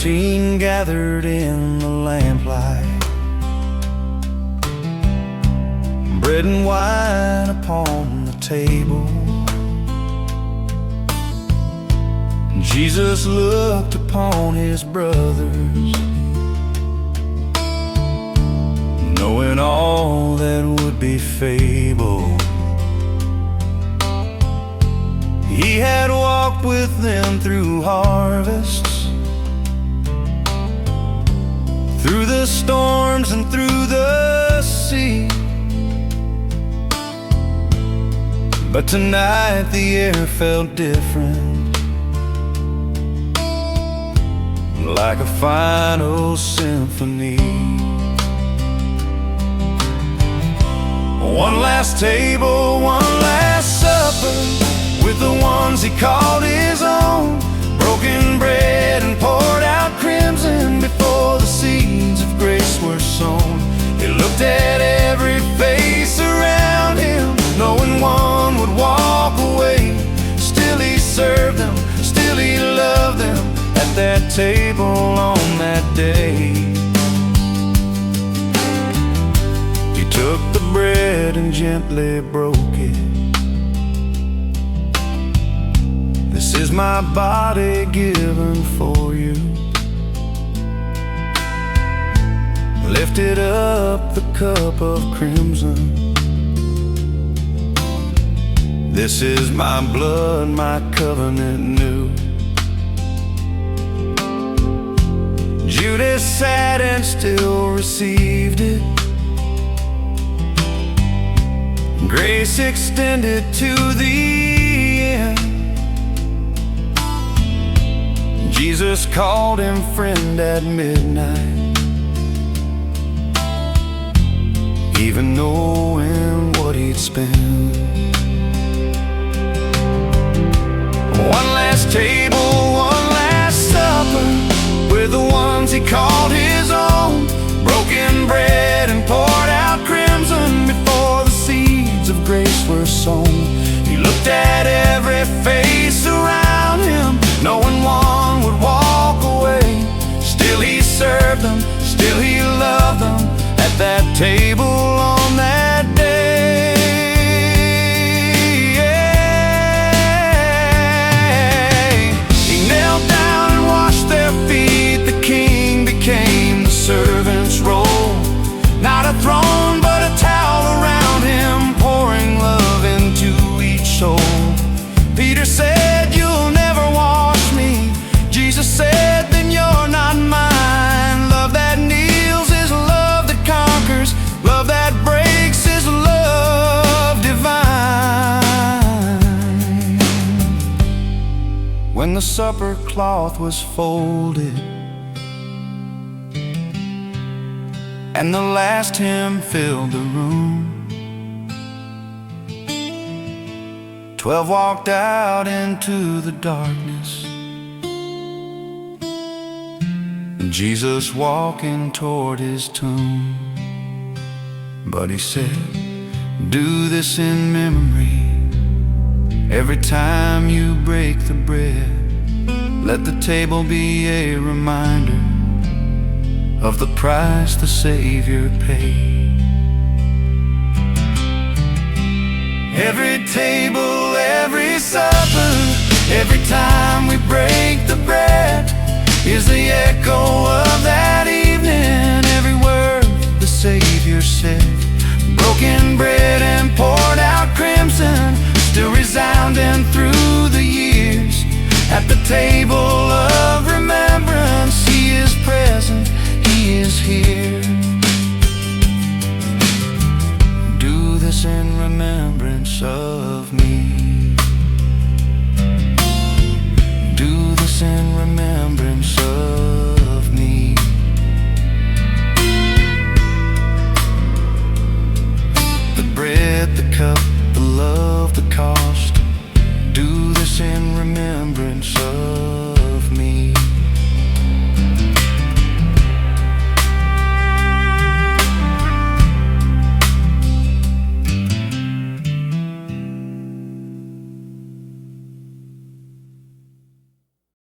13 gathered in the lamplight, bread and wine upon the table. Jesus looked upon his brothers, knowing all that would be fable. He had walked with them through harvests, through the storms and through the sea. But tonight the air felt different, like a final symphony. One last table, one last supper, with the ones he called his own. Broken bread and poured out crimson before the seeds of grace were sown. He looked at every face around him, knowing one would walk away. Still he served them, still he loved them at that table on that day. He took the bread and gently broke it. This is my body given for you. Lifted up the cup of crimson. This is my blood, my covenant new. Judas sat and still received it. Grace extended to the end. Jesus called him friend at midnight, even knowing what he'd spend. One last table, one last supper, with the ones he called his own. Broken bread and poured out crimson before the seeds of grace were sown. He looked at every face around him, knowing one would walk away. Still he served them, still he loved them at that table on that day. He knelt down and washed their feet. The king became the servant's role. Not a throne but a towel around him, pouring love into each soul. Peter said, "You'll never wash me." Jesus said, "Then you're not mine." Love that kneels is love that conquers. Love that breaks is love divine. When the supper cloth was folded and the last hymn filled the room, 12 walked out into the darkness, Jesus walking toward his tomb. But he said, "Do this in memory. Every time you break the bread, let the table be a reminder of the price the Savior paid." Every table, every supper, every time we break the bread, is the echo of that evening. Every word the Savior said, broken bread and poured out crimson, still resounding through the years. At the table